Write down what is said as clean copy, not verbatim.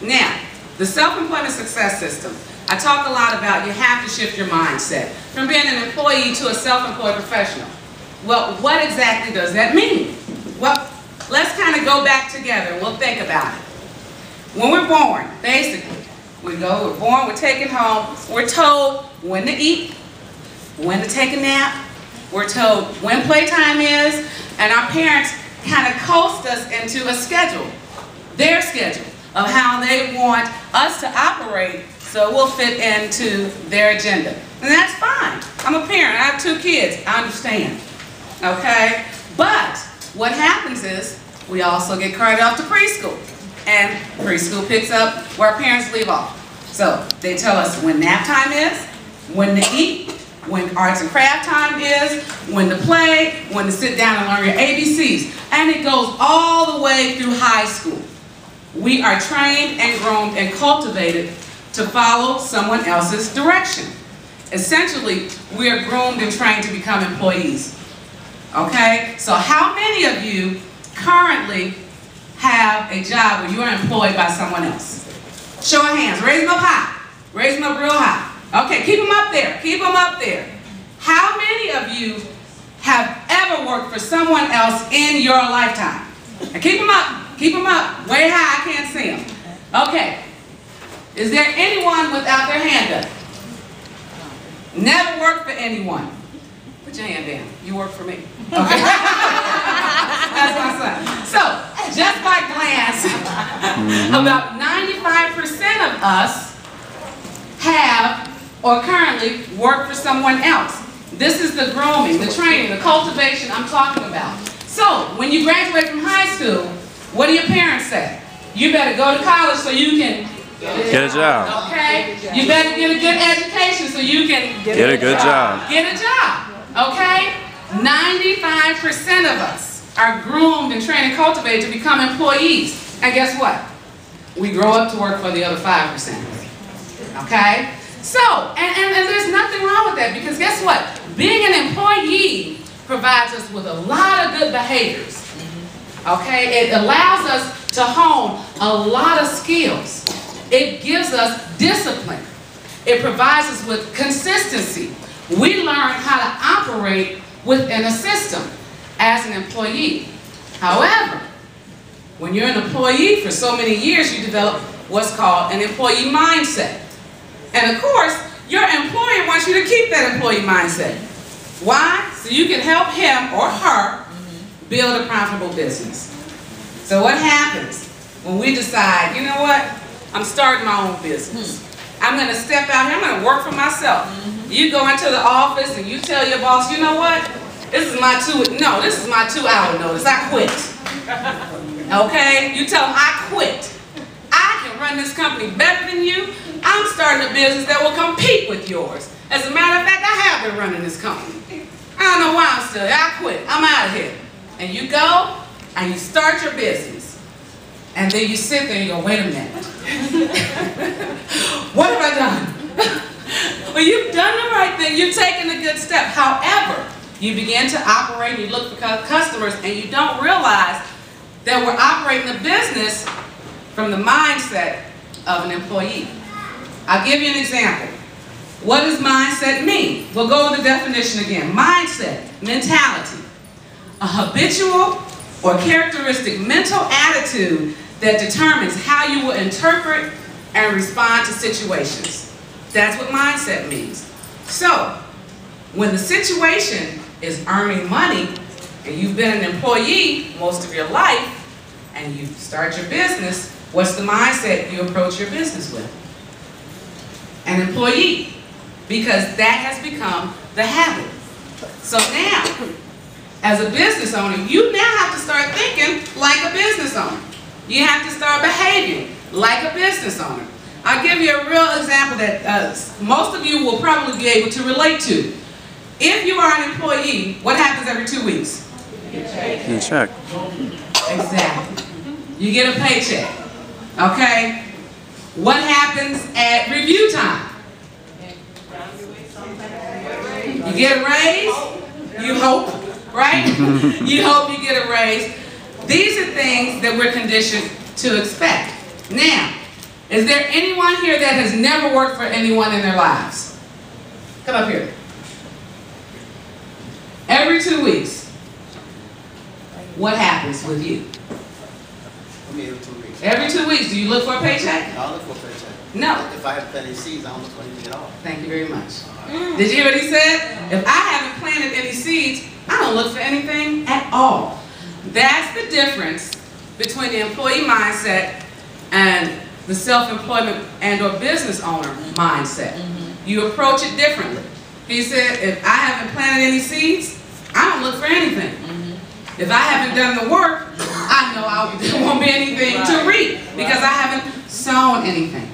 Now, the self-employment success system. I talk a lot about you have to shift your mindset from being an employee to a self-employed professional. Well, what exactly does that mean? Well, let's kind of go back together and we'll think about it. When we're born, basically, we're born, we're taken home, we're told when to eat, when to take a nap, we're told when playtime is, and our parents kind of coast us into a schedule, their schedule of how they want us to operate so we'll fit into their agenda. And that's fine. I'm a parent, I have 2 kids, I understand. Okay? But what happens is we also get carted off to preschool. And preschool picks up where our parents leave off. So they tell us when nap time is, when to eat, when arts and craft time is, when to play, when to sit down and learn your ABCs. And it goes all the way through high school. We are trained and groomed and cultivated to follow someone else's direction. Essentially, we are groomed and trained to become employees. Okay? So how many of you currently have a job where you are employed by someone else? Show of hands. Raise them up high. Raise them up real high. Okay, keep them up there. Keep them up there. How many of you have ever worked for someone else in your lifetime? Now keep them up. Keep them up. Way high. I can't see them. Okay. Is there anyone without their hand up? Never worked for anyone. Put your hand down. You work for me. Okay. That's my son. So, just by glance, about 95% of us have or currently work for someone else. This is the grooming, the training, the cultivation I'm talking about. So, when you graduate from high school, what do your parents say? You better go to college so you can get a job. Okay? You better get a good education so you can get a good job. Get a job. Okay? 95% of us are groomed and trained and cultivated to become employees. And guess what? We grow up to work for the other 5%. Okay? So, and there's nothing wrong with that because guess what? Being an employee provides us with a lot of good behaviors. Okay? It allows us to hone a lot of skills. It gives us discipline. It provides us with consistency. We learn how to operate within a system as an employee. However, when you're an employee for so many years, you develop what's called an employee mindset. And of course, your employer wants you to keep that employee mindset. Why? So you can help him or her build a profitable business. So what happens when we decide, you know what? I'm starting my own business. I'm going to step out here. I'm going to work for myself. You go into the office and you tell your boss, you know what? This is my 2-hour notice. I quit. Okay? You tell them I quit. I can run this company better than you. I'm starting a business that will compete with yours. As a matter of fact, I have been running this company. I don't know why I'm still here. I quit. I'm out of here. And you go and you start your business. And then you sit there and you go, wait a minute. What have I done? Well, you've done the right thing. You've taken a good step. However, you begin to operate and you look for customers and you don't realize that we're operating the business from the mindset of an employee. I'll give you an example. What does mindset mean? We'll go with the definition again. Mindset, mentality, a habitual or characteristic mental attitude that determines how you will interpret and respond to situations. That's what mindset means. So, when the situation is earning money, and you've been an employee most of your life, and you start your business, what's the mindset you approach your business with? An employee, because that has become the habit. So now, as a business owner, you now have to start thinking like a business owner. You have to start behaving like a business owner. I'll give you a real example that most of you will probably be able to relate to. If you are an employee, what happens every 2 weeks? You get a check. Exactly. You get a paycheck. Okay? What happens at review time? You get a raise? You hope. Right? You hope you get a raise. These are things that we're conditioned to expect. Now, Is there anyone here that has never worked for anyone in their lives? Come up here. Every 2 weeks, what happens with you? Every 2 weeks. Every 2 weeks, do you look for a paycheck? I don't look for a paycheck. No. If I have planted seeds, I don't look for anything at all. Thank you very much. Did you hear what he said? If I haven't planted any seeds, I don't look for anything at all. That's the difference between the employee mindset and the self-employment and or business owner mindset. You approach it differently. He said, if I haven't planted any seeds, I don't look for anything. If I haven't done the work, I know there won't be anything to reap because I haven't sown anything.